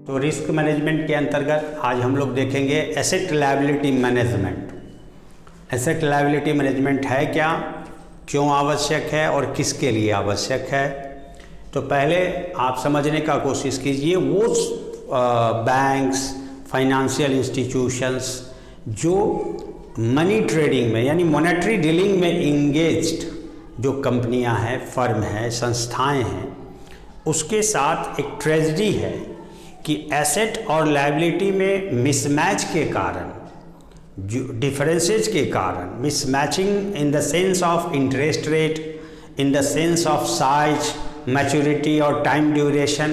तो risk management के अंतर्गत आज हम लोग देखेंगे asset liability management. Asset liability management है क्या, क्यों आवश्यक है और किसके लिए आवश्यक है। तो पहले आप समझने का कोशिश कीजिए वो बैंक्स, फाइनेंशियल इंस्टीट्यूशंस जो मनी ट्रेडिंग में यानी मॉनेटरी डीलिंग में इंगेज्ड जो कंपनियां हैं, फर्म हैं, संस्थाएं हैं, उसके साथ एक ट्रेजेडी है कि एसेट और लायबिलिटी में मिसमैच के कारण, जो डिफरेंसेस के कारण, mismatching in the sense of interest rate, in the sense of size, maturity और टाइम ड्यूरेशन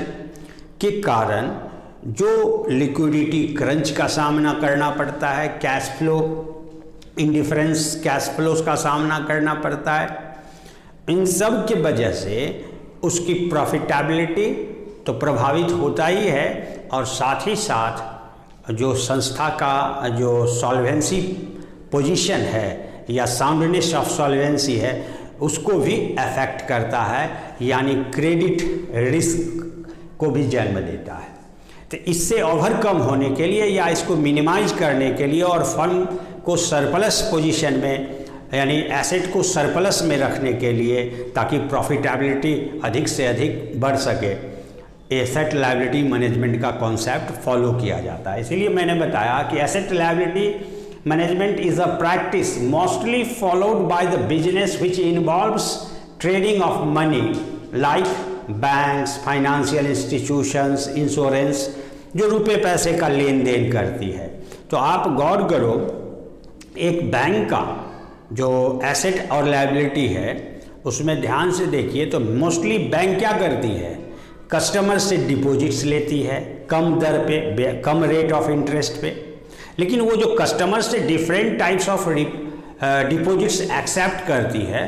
के कारण जो लिक्विडिटी क्रंच का सामना करना पड़ता है, cash flow indifference, cash flows का सामना करना पड़ता है, इन सब के वजह से उसकी प्रॉफिटेबिलिटी तो प्रभावित होता ही है और साथ ही साथ जो संस्था का जो सॉल्वेंसी पोजीशन है या साउंडनेस ऑफ सॉल्वेंसी है उसको भी अफेक्ट करता है, यानी क्रेडिट रिस्क को भी जन्म देता है। तो इससे ओवरकम होने के लिए या इसको मिनिमाइज करने के लिए और फर्म को सरप्लस पोजीशन में यानी एसेट को सरप्लस में रखने के लिए ताकि प्रॉफिटेबिलिटी अधिक से अधिक बढ़ सके, एसेट लायबिलिटी मैनेजमेंट का कॉन्सेप्ट फॉलो किया जाता है। इसीलिए मैंने बताया कि asset liability management is a practice mostly followed by the business which involves trading of money like banks, financial institutions, insurance, जो रुपए पैसे का लेन देन करती है। तो आप गौर करो, एक बैंक का जो एसेट और लायबिलिटी है उसमें ध्यान से देखिए तो मोस्टली बैंक क्या करती है, कस्टमर से डिपॉजिट्स लेती है कम दर पे, कम रेट ऑफ इंटरेस्ट पे, लेकिन वो जो कस्टमर से different types of deposits accept करती है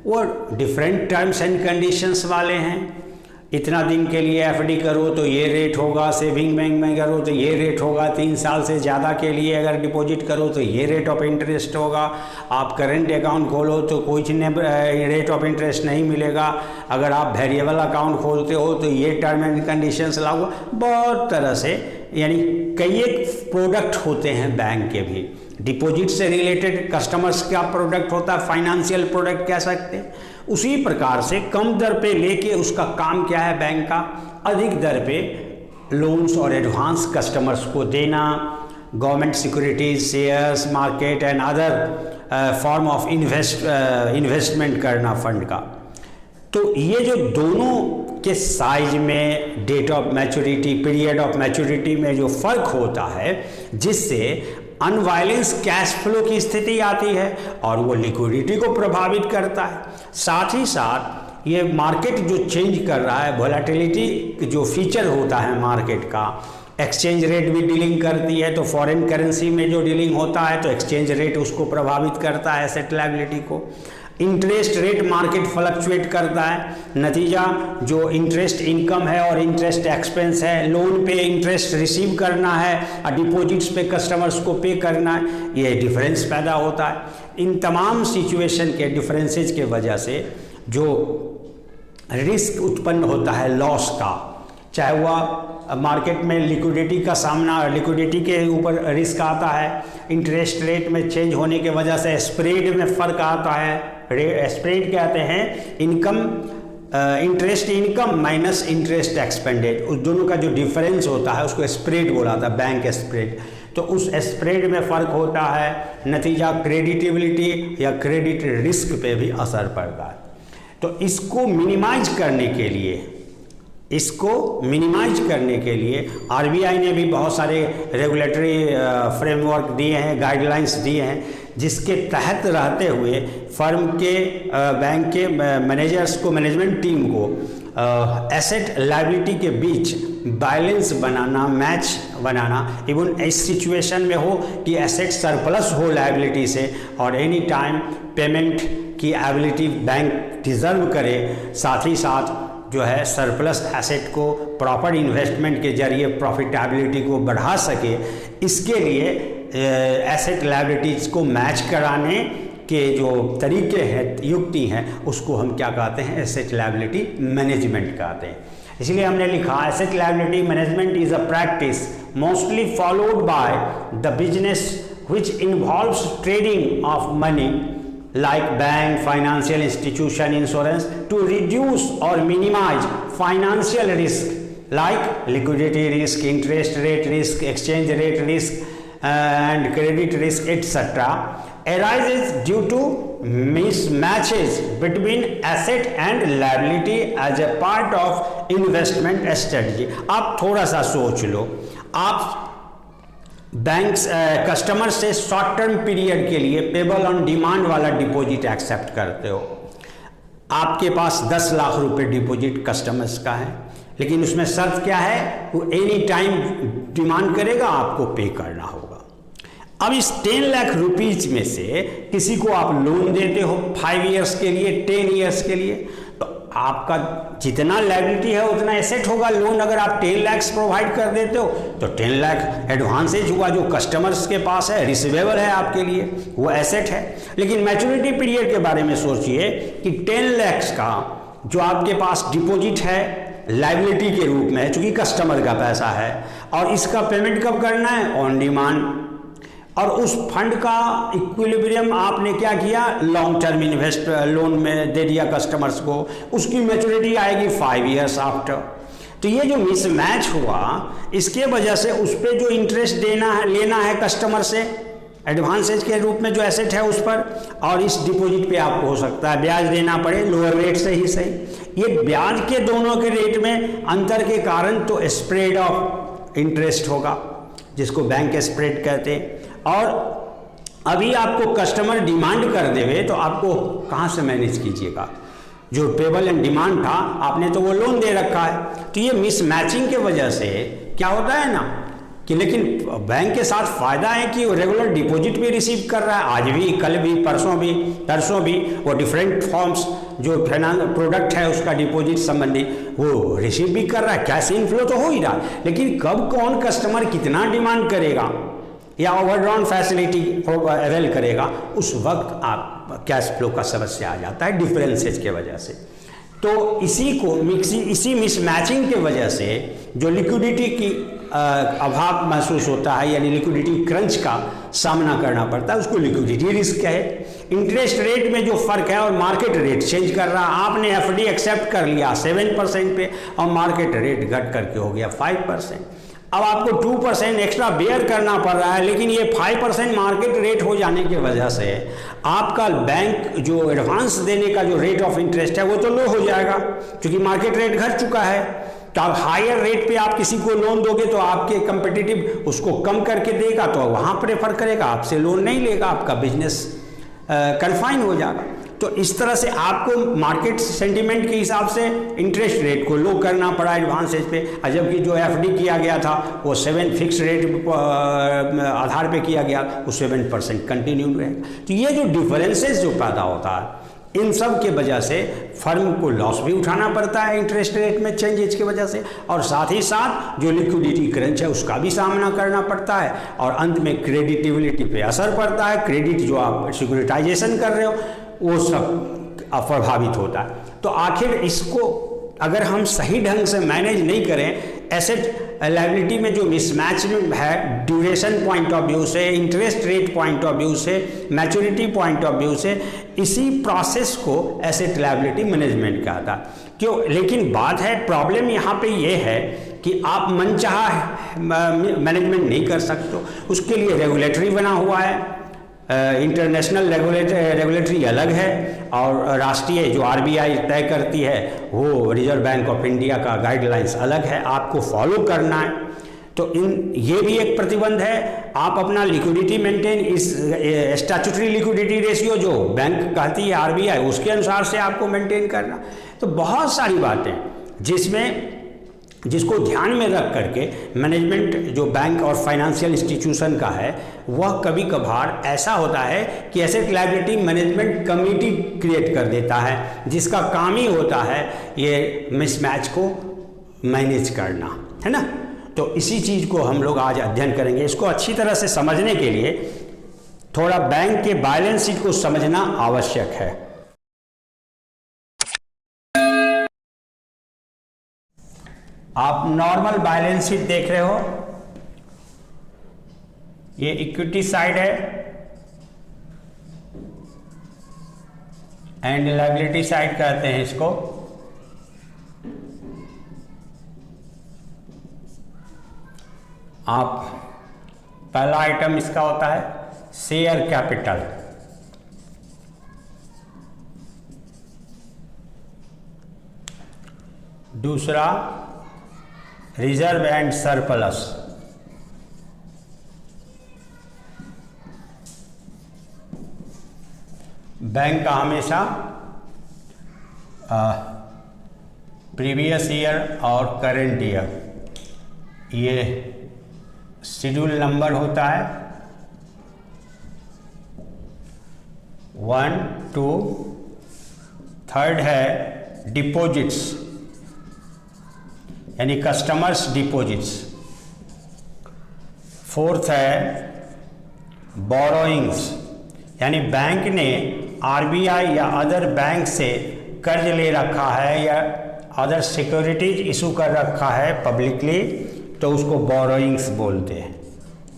वो डिफरेंट टर्म्स एंड कंडीशंस वाले हैं। इतना दिन के लिए एफडी करो तो ये रेट होगा, सेविंग बैंक में करो तो ये रेट होगा, 3 साल से ज़्यादा के लिए अगर डिपॉजिट करो तो ये रेट ऑफ इंटरेस्ट होगा, आप करेंट अकाउंट खोलो तो कोई रेट ऑफ इंटरेस्ट नहीं मिलेगा, अगर आप वेरिएबल अकाउंट खोलते हो तो ये टर्म एंड कंडीशंस लागू। बहुत तरह से यानी कई एक प्रोडक्ट होते हैं बैंक के भी, डिपॉजिट से रिलेटेड कस्टमर्स का प्रोडक्ट होता है, फाइनेंशियल प्रोडक्ट कह सकते हैं। उसी प्रकार से कम दर पे लेके उसका काम क्या है बैंक का, अधिक दर पे लोन्स और एडवांस कस्टमर्स को देना, government securities, shares, market and other form of investment करना फंड का। तो ये जो दोनों के साइज में, date of maturity, period of maturity में जो फर्क होता है, जिससे अनवायलेंस कैश फ्लो की स्थिति आती है और वो लिक्विडिटी को प्रभावित करता है। साथ ही साथ ये मार्केट जो चेंज कर रहा है, वोलेटिलिटी जो फीचर होता है मार्केट का, एक्सचेंज रेट भी डीलिंग करती है, तो फॉरेन करेंसी में जो डीलिंग होता है तो एक्सचेंज रेट उसको प्रभावित करता है, एसेट लायबिलिटी को। इंटरेस्ट रेट मार्केट फ्लक्चुएट करता है, नतीजा जो इंटरेस्ट इनकम है और इंटरेस्ट एक्सपेंस है, लोन पे इंटरेस्ट रिसीव करना है और डिपॉजिट्स पे कस्टमर्स को पे करना है, ये डिफरेंस पैदा होता है। इन तमाम सिचुएशन के डिफरेंसेस के वजह से जो रिस्क उत्पन्न होता है लॉस का, चाहे वह मार्केट में लिक्विडिटी का सामना, लिक्विडिटी के ऊपर रिस्क आता है, इंटरेस्ट रेट में चेंज होने के वजह से स्प्रेड में फ़र्क आता है, स्प्रेड कहते हैं income, interest income minus interest expanded, उस दोनों का जो डिफरेंस होता है उसको स्प्रेड बोला था, बैंक स्प्रेड। तो उस स्प्रेड में फ़र्क होता है, नतीजा क्रेडिटेबिलिटी या क्रेडिट रिस्क पे भी असर पड़ता है। तो इसको मिनिमाइज करने के लिए आरबीआई ने भी बहुत सारे रेगुलेटरी फ्रेमवर्क दिए हैं, गाइडलाइंस दिए हैं, जिसके तहत रहते हुए फर्म के, बैंक के मैनेजर्स को, मैनेजमेंट टीम को एसेट लायबिलिटी के बीच बैलेंस बनाना, मैच बनाना, इवन इस सिचुएशन में हो कि एसेट सरप्लस हो लायबिलिटी से और एनी टाइम पेमेंट की एबिलिटी बैंक डिजर्व करे, साथ ही साथ जो है सरप्लस एसेट को प्रॉपर इन्वेस्टमेंट के जरिए प्रॉफिटेबिलिटी को बढ़ा सके, इसके लिए एसेट लायबिलिटीज को मैच कराने के जो तरीके हैं, युक्ति हैं, उसको हम क्या कहते हैं, एसेट लायबिलिटी मैनेजमेंट कहते हैं। इसलिए हमने लिखा asset liability management is a practice mostly followed by the business which involves trading of money like bank, financial institution, insurance to reduce or minimize financial risk like liquidity risk, interest rate risk, exchange rate risk and credit risk etc. arises due to mismatches between asset and liability as a part of investment strategy. आप थोड़ा सा सोच लो, आप banks customer से short term period के लिए payable on demand वाला deposit accept करते हो। आपके पास 10 लाख रुपए डिपॉजिट कस्टमर्स का है, लेकिन उसमें शर्त क्या है, वो एनी टाइम डिमांड करेगा, आपको पे करना होगा। अब इस 10 लाख रुपीज में से किसी को आप लोन देते हो 5 ईयर्स के लिए, 10 ईयर्स के लिए, तो आपका जितना लायबिलिटी है उतना एसेट होगा। लोन अगर आप 10 लाख प्रोवाइड कर देते हो तो 10 लाख एडवांसेज हुआ, जो कस्टमर्स के पास है, रिसीवेबल है आपके लिए, वो एसेट है। लेकिन मैच्योरिटी पीरियड के बारे में सोचिए कि 10 लाख का जो आपके पास डिपॉजिट है लायबिलिटी के रूप में है, चूंकि कस्टमर का पैसा है, और इसका पेमेंट कब करना है, ऑन डिमांड। और उस फंड का इक्विलिब्रियम आपने क्या किया, लॉन्ग टर्म इन्वेस्ट लोन में दे दिया कस्टमर्स को, उसकी मैच्योरिटी आएगी 5 ईयर्स आफ्टर। तो ये जो मिसमैच हुआ, इसके वजह से उस पर जो इंटरेस्ट देना है, लेना है कस्टमर से एडवांसेज के रूप में जो एसेट है उस पर, और इस डिपॉजिट पे आपको हो सकता है ब्याज देना पड़े लोअर रेट से ही सही। ये ब्याज के दोनों के रेट में अंतर के कारण तो स्प्रेड ऑफ इंटरेस्ट होगा, जिसको बैंक स्प्रेड कहते हैं। और अभी आपको कस्टमर डिमांड कर देवे तो आपको कहाँ से मैनेज कीजिएगा, जो पेबल एंड डिमांड था आपने तो वो लोन दे रखा है। तो ये मिसमैचिंग के वजह से क्या होता है ना कि, लेकिन बैंक के साथ फायदा है कि वो रेगुलर डिपॉजिट भी रिसीव कर रहा है, आज भी, कल भी, परसों भी, तरसों भी, वो डिफरेंट फॉर्म्स जो फाइनेंस प्रोडक्ट है उसका डिपॉजिट संबंधी वो रिसीव भी कर रहा है, कैश इनफ्लो तो हो ही रहा है। लेकिन कब कौन कस्टमर कितना डिमांड करेगा या ओवरड्रॉन फैसिलिटी अवेल करेगा, उस वक्त आप कैश फ्लो का समस्या आ जाता है डिफरेंसेज के वजह से। तो इसी मिसमैचिंग के वजह से जो लिक्विडिटी की अभाव महसूस होता है, यानी लिक्विडिटी क्रंच का सामना करना पड़ता है, उसको लिक्विडिटी रिस्क है। इंटरेस्ट रेट में जो फर्क है और मार्केट रेट चेंज कर रहा है, आपने एफडी एक्सेप्ट कर लिया 7% पे और मार्केट रेट घट करके हो गया 5%। अब आपको 2% एक्स्ट्रा बेयर करना पड़ रहा है, लेकिन ये 5% मार्केट रेट हो जाने की वजह से आपका बैंक जो एडवांस देने का जो रेट ऑफ इंटरेस्ट है वो तो लो हो जाएगा, क्योंकि मार्केट रेट घट चुका है। तो आप हायर रेट पे आप किसी को लोन दोगे तो आपके कंपिटिटिव उसको कम करके देगा, तो वहाँ प्रेफर करेगा, आपसे लोन नहीं लेगा, आपका बिजनेस कन्फाइन हो जाएगा। तो इस तरह से आपको मार्केट सेंटीमेंट के हिसाब से इंटरेस्ट रेट को लो करना पड़ा एडवांसेज पे, जबकि जो एफडी किया गया था वो 7 फिक्स रेट आधार पे किया गया, वो 7% कंटिन्यू रहेगा। तो ये जो डिफरेंसेस जो पैदा होता है, इन सब के वजह से फर्म को लॉस भी उठाना पड़ता है इंटरेस्ट रेट में चेंजेस की वजह से, और साथ ही साथ जो लिक्विडिटी क्रंच है उसका भी सामना करना पड़ता है, और अंत में क्रेडिटेबिलिटी पे असर पड़ता है। क्रेडिट जो आप सिक्योरिटाइजेशन कर रहे हो वो सब प्रभावित होता है। तो आखिर इसको अगर हम सही ढंग से मैनेज नहीं करें, एसेट लायबिलिटी में जो मिसमैच है ड्यूरेशन पॉइंट ऑफ व्यू से, interest rate point of view से, मैच्योरिटी पॉइंट ऑफ व्यू से, इसी प्रोसेस को एसेट लायबिलिटी मैनेजमेंट कहता है। क्यों? लेकिन बात है, प्रॉब्लम यहाँ पे ये है कि आप मनचाहा मैनेजमेंट नहीं कर सकते, उसके लिए रेगुलेटरी बना हुआ है। इंटरनेशनल रेगुलेटरी अलग है और राष्ट्रीय जो आरबीआई तय करती है वो रिजर्व बैंक ऑफ इंडिया का गाइडलाइंस अलग है, आपको फॉलो करना है। तो ये भी एक प्रतिबंध है। आप अपना लिक्विडिटी मेंटेन, इस स्टैट्यूटरी लिक्विडिटी रेशियो जो बैंक कहती है आरबीआई, उसके अनुसार से आपको मेंटेन करना। तो बहुत सारी बातें जिसको ध्यान में रख करके मैनेजमेंट जो बैंक और फाइनेंशियल इंस्टीट्यूशन का है, वह कभी कभार ऐसा होता है कि asset liability management committee create कर देता है, जिसका काम ही होता है ये मिसमैच को मैनेज करना, है ना। तो इसी चीज़ को हम लोग आज अध्ययन करेंगे। इसको अच्छी तरह से समझने के लिए थोड़ा बैंक के बैलेंस शीट को समझना आवश्यक है। आप नॉर्मल बैलेंस शीट देख रहे हो, ये इक्विटी साइड है एंड लायबिलिटी साइड कहते हैं इसको। आप पहला आइटम इसका होता है शेयर कैपिटल, दूसरा रिजर्व एंड सरप्लस, बैंक का हमेशा प्रीवियस ईयर और करेंट ईयर, ये शेड्यूल नंबर होता है 1, 2। थर्ड है डिपॉजिट्स यानी कस्टमर्स डिपॉजिट्स। फोर्थ है बोरोइंग्स यानी बैंक ने आरबीआई या अदर बैंक से कर्ज ले रखा है या अदर सिक्योरिटीज इशू कर रखा है पब्लिकली, तो उसको बोरोइंग्स बोलते हैं।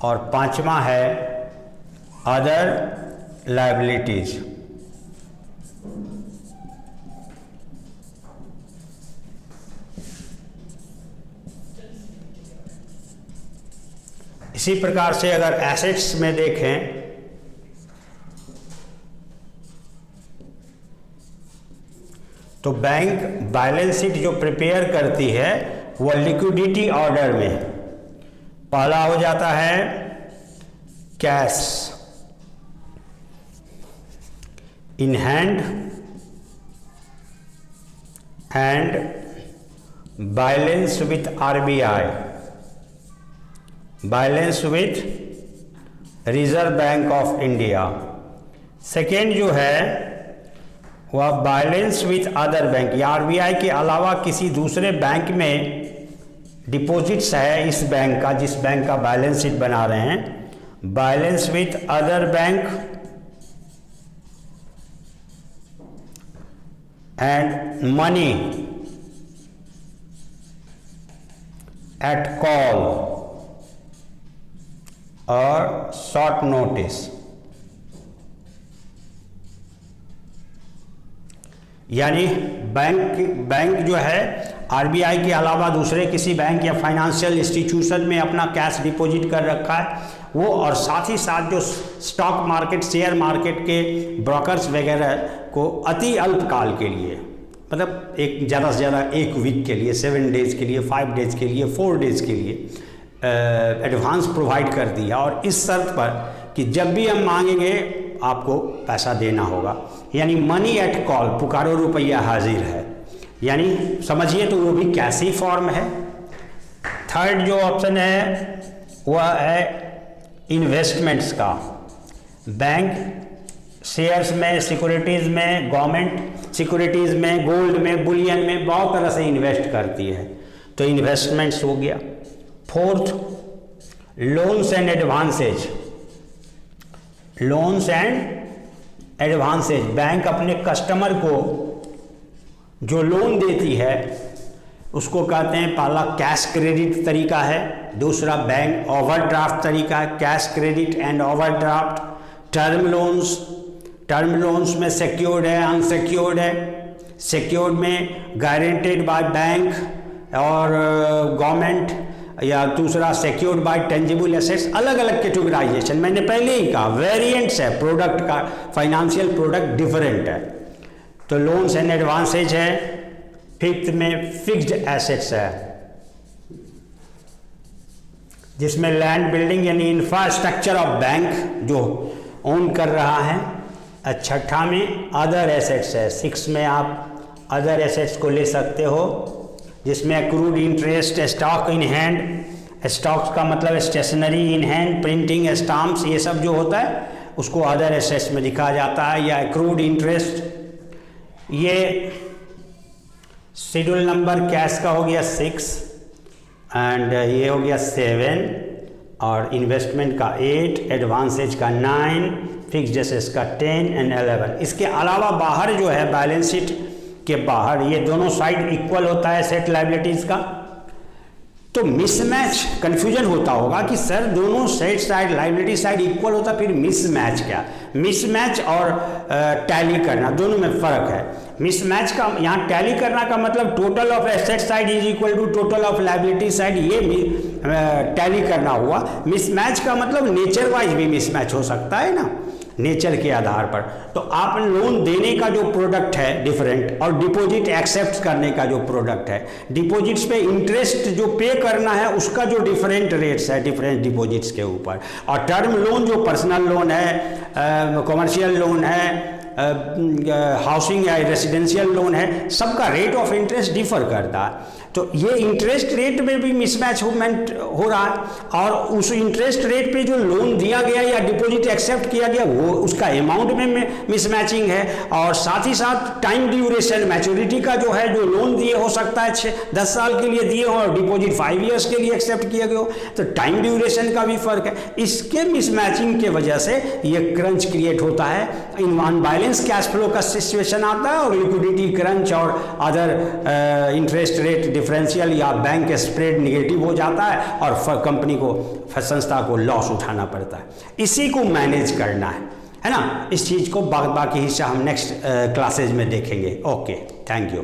और पांचवा है अदर लायबिलिटीज। इसी प्रकार से अगर एसेट्स में देखें तो बैंक बैलेंस शीट जो प्रिपेयर करती है वो लिक्विडिटी ऑर्डर में पहला हो जाता है cash in hand and balance with RBI, balance with reserve bank of India. Second जो है वह बैलेंस विथ अदर बैंक या आरबीआई के अलावा किसी दूसरे बैंक में डिपॉजिट्स है इस बैंक का, जिस बैंक का बैलेंस शीट बना रहे हैं, balance with other bank and money at call और शॉर्ट नोटिस। यानी बैंक जो है आरबीआई के अलावा दूसरे किसी बैंक या फाइनेंशियल इंस्टीट्यूशन में अपना कैश डिपॉजिट कर रखा है वो, और साथ ही साथ जो स्टॉक मार्केट शेयर मार्केट के ब्रोकर्स वगैरह को अति अल्पकाल के लिए, मतलब एक ज़्यादा से ज़्यादा 1 वीक के लिए, 7 डेज के लिए, 5 डेज के लिए, 4 डेज के लिए एडवांस प्रोवाइड कर दिया, और इस शर्त पर कि जब भी हम मांगेंगे आपको पैसा देना होगा। यानी मनी एट कॉल, पुकारो रुपया हाजिर है, यानी समझिए तो वो भी कैश ही फॉर्म है। थर्ड जो ऑप्शन है वह है इन्वेस्टमेंट्स का। बैंक शेयर्स में, सिक्योरिटीज़ में, गवर्नमेंट सिक्योरिटीज़ में, गोल्ड में, बुलियन में बहुत तरह से इन्वेस्ट करती है, तो इन्वेस्टमेंट्स हो गया। Fourth loans and advances, loans and advances, bank अपने कस्टमर को जो लोन देती है उसको कहते हैं, पहला कैश क्रेडिट तरीका है, दूसरा बैंक ओवरड्राफ्ट तरीका है, cash credit and overdraft. Term loans में सिक्योर्ड है, अनसिक्योर्ड है। सिक्योर्ड में गारंटेड बाय बैंक और गवर्नमेंट, या दूसरा सिक्योर्ड बाय टेंजिबल एसेट्स। अलग अलग कैटेगराइजेशन, मैंने पहले ही कहा वेरिएंट्स है प्रोडक्ट का, फाइनेंशियल प्रोडक्ट डिफरेंट है। तो लोन्स एंड एडवांसेज है। फिफ्थ में फिक्स्ड एसेट्स है जिसमें लैंड, बिल्डिंग यानी इंफ्रास्ट्रक्चर ऑफ बैंक जो ओन कर रहा है। छठा में अदर एसेट्स है। 6 में आप अदर एसेट्स को ले सकते हो जिसमें accrued interest, stock in hand, stocks का मतलब stationery in hand, printing, stamps, ये सब जो होता है उसको अदर एसेट्स में लिखा जाता है, या एक्रूड इंटरेस्ट। ये शेड्यूल नंबर कैश का हो गया 6 एंड ये हो गया 7, और इन्वेस्टमेंट का 8, एडवांसेज का 9, फिक्स्ड एसेट्स का 10 एंड 11। इसके अलावा बाहर जो है बैलेंस शीट के बाहर ये दोनों साइड इक्वल होता है एसेट लायबिलिटीज़ का, तो मिसमैच कन्फ्यूजन होता होगा कि सर दोनों साइड लायबिलिटी साइड इक्वल होता, फिर मिसमैच क्या? मिसमैच और टैली करना दोनों में फ़र्क है। मिसमैच का यहाँ टैली करना का मतलब total of asset side is equal to total of liability side, ये टैली करना हुआ। मिसमैच का मतलब नेचर वाइज भी मिसमैच हो सकता है ना, नेचर के आधार पर। तो आप लोन देने का जो प्रोडक्ट है डिफरेंट, और डिपॉजिट एक्सेप्ट करने का जो प्रोडक्ट है, डिपॉजिट्स पे इंटरेस्ट जो पे करना है उसका जो डिफरेंट रेट्स है डिफरेंट डिपॉजिट्स के ऊपर, और टर्म लोन जो पर्सनल लोन है, कमर्शियल लोन है, हाउसिंग या रेसिडेंशियल लोन है, सबका रेट ऑफ इंटरेस्ट डिफर करता है। तो ये इंटरेस्ट रेट में भी मिसमैच हो रहा है, और उस इंटरेस्ट रेट पे जो लोन दिया गया या डिपॉजिट एक्सेप्ट किया गया वो उसका अमाउंट में मिसमैचिंग है, और साथ ही साथ टाइम ड्यूरेशन मैच्योरिटी का जो है, जो लोन दिए हो सकता है 10 साल के लिए दिए हो और डिपॉजिट 5 ईयर्स के लिए एक्सेप्ट किया गया हो, तो टाइम ड्यूरेशन का भी फर्क है। इसके मिसमैचिंग के वजह से ये क्रंच क्रिएट होता है, अनबैलेंस कैश फ्लो का सिचुएशन आता है, और लिक्विडिटी क्रंच और अदर इंटरेस्ट रेट डिफरेंशियल या बैंक स्प्रेड निगेटिव हो जाता है, और कंपनी को, संस्था को लॉस उठाना पड़ता है। इसी को मैनेज करना है ना। इस चीज़ को बाकी हिस्सा हम नेक्स्ट क्लासेज में देखेंगे। Okay, thank you.